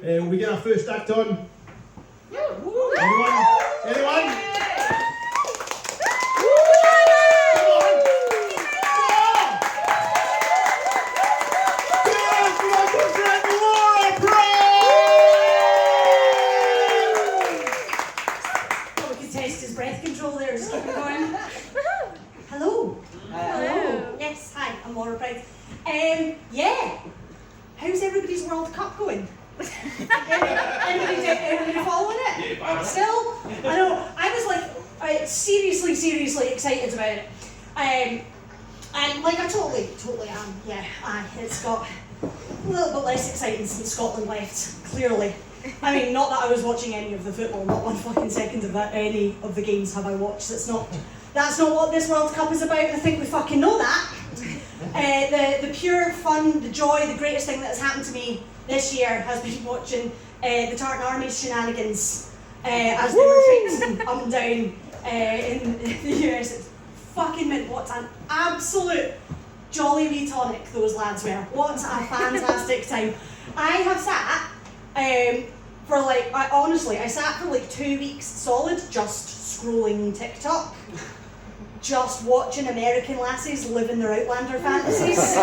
We get our first act on. Anyone? Anyone? Yeah. How's everybody's World Cup going? Anybody following it? Still? I know. I was like seriously excited about it. And like I totally am. Yeah. It's got a little bit less exciting since Scotland left. Clearly. I mean, not that I was watching any of the football. Not one fucking second of that. Any of the games have I watched. That's not what this World Cup is about. I think we fucking know that. The pure fun, the joy, the greatest thing that has happened to me this year has been watching the Tartan Army's shenanigans as they were traipsing up and down in the US. It's fucking mint. What an absolute jolly wee tonic those lads were. What a fantastic time. I have sat for like, I sat for like 2 weeks solid just scrolling TikTok. Just watching American lassies living their Outlander fantasies.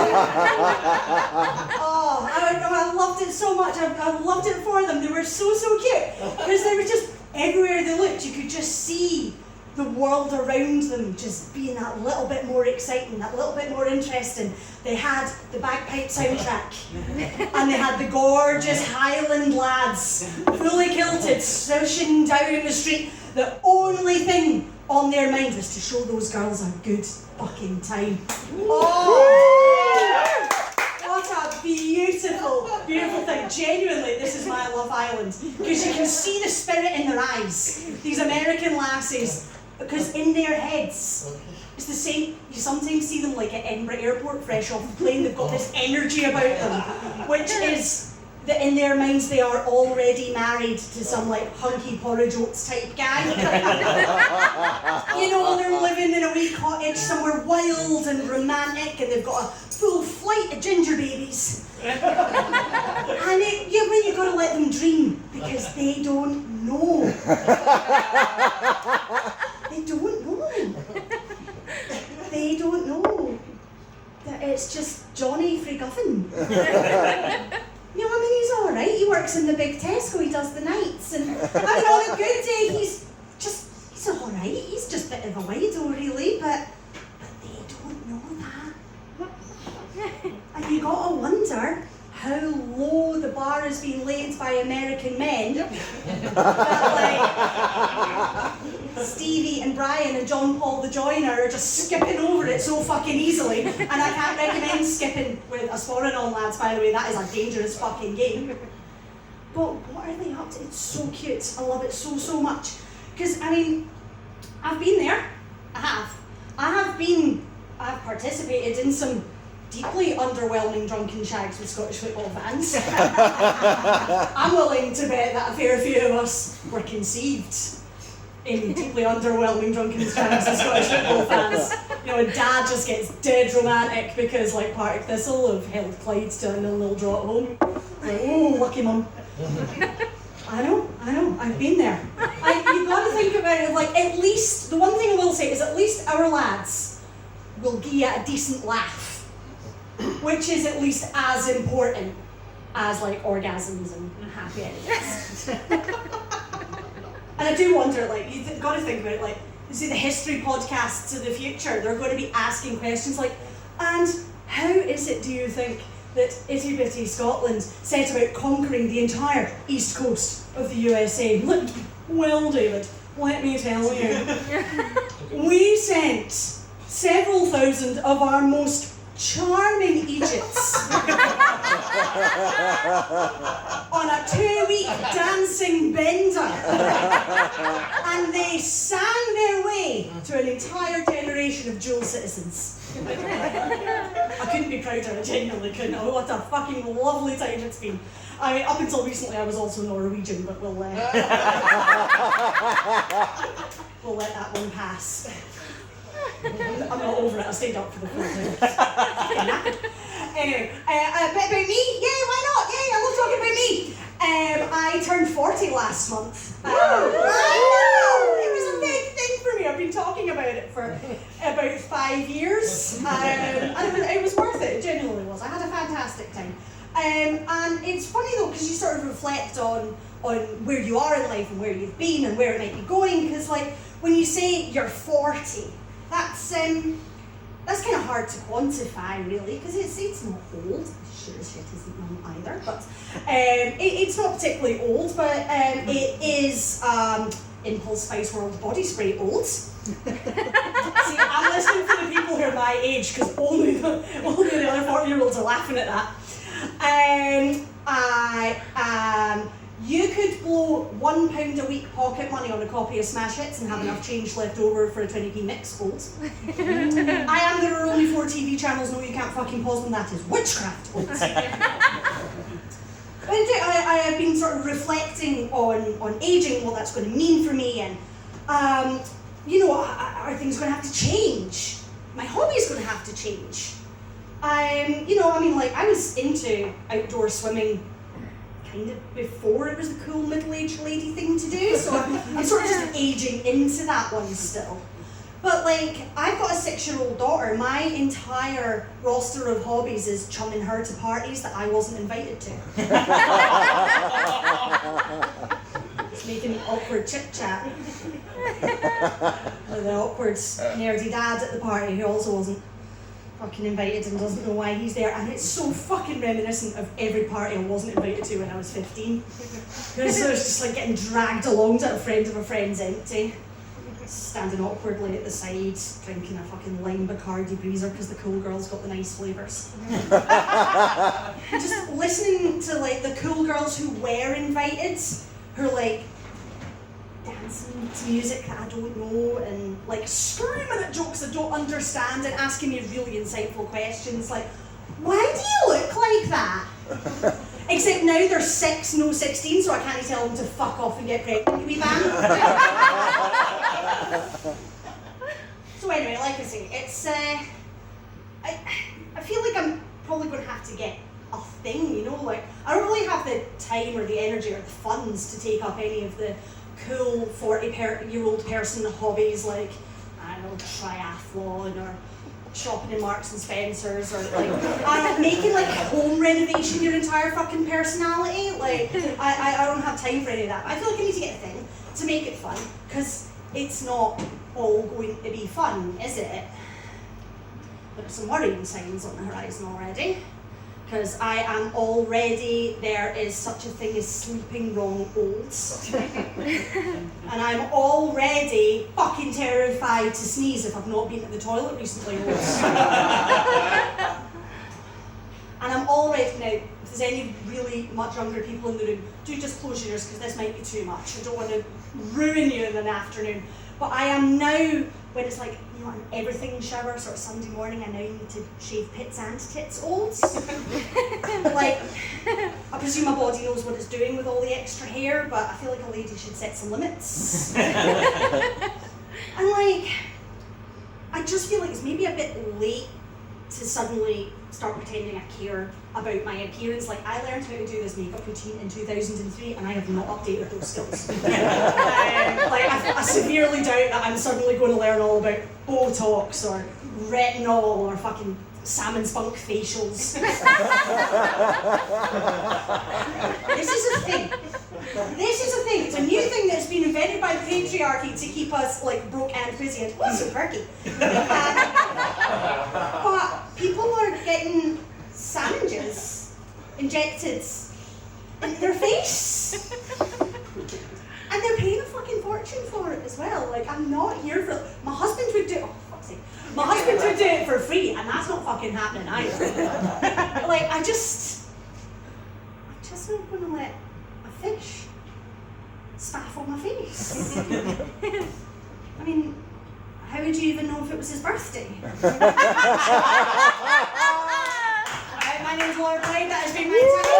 Oh, I loved it so much. I loved it for them. They were so cute. Because they were just, everywhere they looked, you could just see the world around them just being that little bit more exciting, that little bit more interesting. They had the bagpipe soundtrack. And they had the gorgeous Highland lads, fully kilted, swishing down the street. The only thing on their mind was to show those girls a good fucking time. Oh, what a beautiful thing. Genuinely, this is my Love Island. Because you can see the spirit in their eyes. These American lassies. Because in their heads, it's the same. You sometimes see them like at Edinburgh Airport, fresh off the plane. They've got this energy about them, which is that in their minds they are already married to some like hunky porridge oats type guy. You know, they're living in a wee cottage somewhere wild and romantic, and they've got a full flight of ginger babies. And you've got to let them dream, because they don't know. They don't know. They don't know that it's just Johnny frae Guffin. You know, I mean, he's alright. He works in the big Tesco, he does the nights. And I mean, on a good day, he's alright. He's just a bit of a widow, really, but they don't know that. And you gotta wonder how low the bar has been laid by American men. That, like, Stevie and Brian and John Paul the Joiner are just skipping over it so fucking easily. And I can't recommend skipping with a sporran on, lads, by the way. That is a dangerous fucking game. But what are they up to? It's so cute. I love it so much. Because, I mean, I've been there. I have participated in some deeply underwhelming drunken shags with Scottish football fans. I'm willing to bet that a fair few of us were conceived in deeply underwhelming drunken shags with Scottish football fans. You know, and Dad just gets dead romantic because, like, Partick Thistle have held Clyde to a 0-0 draw at home. Like, oh, lucky mum. I know, I've been there. You've got to think about it, like, at least, the one thing I will say is at least our lads will give you a decent laugh. Which is at least as important as like orgasms and happy endings. And I do wonder, like, you've got to think about it, like, you see the history podcasts of the future, they're going to be asking questions like, and how is it, do you think, that itty bitty Scotland set about conquering the entire east coast of the USA? Look, well, David, let me tell you, we sent several thousand of our most charming Egypts on a 2-week dancing bender, and they sang their way to an entire generation of dual citizens. I couldn't be prouder, I genuinely couldn't. Oh, what a fucking lovely time it's been. I mean, up until recently I was also Norwegian, but we'll let that one pass. I'm not over it, I stayed up for the full time. Anyway, a bit about me? Yeah, why not? Yeah, I love talking about me. 40 last month. I know! It was a big thing for me. I've been talking about it for about 5 years. And it was worth it. It genuinely was. I had a fantastic time. And it's funny though, because you sort of reflect on where you are in life and where you've been and where it might be going. Because like when you say you're 40, that's kind of hard to quantify really, because it's not old. Sure as shit isn't young either, but it's not particularly old, but it is Impulse Spice World body spray old. See, I'm listening to the people who are my age, because only the other 40-year-olds are laughing at that. You could blow £1 a week pocket money on a copy of Smash Hits and have enough change left over for a 20p mix, old. There are only 4 TV channels, no you can't fucking pause them, that is witchcraft, old. I have been sort of reflecting on aging, what that's going to mean for me, and are things going to have to change? My hobby's going to have to change. I was into outdoor swimming kind of before it was the cool middle-aged lady thing to do, so I'm sort of just aging into that one still. But like, I've got a 6-year-old daughter. My entire roster of hobbies is chumming her to parties that I wasn't invited to. It's making awkward chit-chat. The awkward nerdy dad at the party who also wasn't fucking invited and doesn't know why he's there, and it's so fucking reminiscent of every party I wasn't invited to when I was 15. Because I was just like getting dragged along to a friend of a friend's empty, standing awkwardly at the side, drinking a fucking lime Bacardi breezer because the cool girls got the nice flavours. Just listening to like the cool girls who were invited, who are like dancing to music that I don't know and like screaming at jokes I don't understand and asking me really insightful questions like, why do you look like that? Except now they're 6, no 16, so I can't tell them to fuck off and get pregnant, you wee man. So anyway, like I say, it's I feel like I'm probably going to have to get a thing, you know, like I don't really have the time or the energy or the funds to take up any of the cool 40-year-old person hobbies like, I don't know, triathlon or shopping in Marks and Spencer's or like, making like home renovation your entire fucking personality. Like, I don't have time for any of that. I feel like I need to get a thing to make it fun, because it's not all going to be fun, is it? There are some worrying signs on the horizon already. Because I am already, there is such a thing as sleeping wrong olds. And I'm already fucking terrified to sneeze if I've not been to the toilet recently, olds. And I'm already, now, if there's any really much younger people in the room, do just close your ears because this might be too much. I don't want to ruin you in an afternoon. But I am now, when it's like, you know, an everything shower, sort of Sunday morning, I now need to shave pits and tits, olds. Like, I presume my body knows what it's doing with all the extra hair, but I feel like a lady should set some limits. And like, I just feel like it's maybe a bit late to suddenly start pretending I care about my appearance. Like, I learned how to do this makeup routine in 2003 and I have not updated those skills. I severely doubt that I'm suddenly going to learn all about Botox or retinol or fucking salmon spunk facials. This is a thing. This is a thing. It's a new thing that's been invented by the patriarchy to keep us like broke and busy and so perky. But people are getting sandwiches injected in their face. And they're paying a fucking fortune for it as well. Like, I'm not here for, my husband would do, oh fuck's sake, my husband would do it for free, and that's not fucking happening either. Like, I'm just not gonna let a fish spaff on my face. I mean, how would you even know if it was his birthday? Alright, my name's Laura Clyde, that has been my time.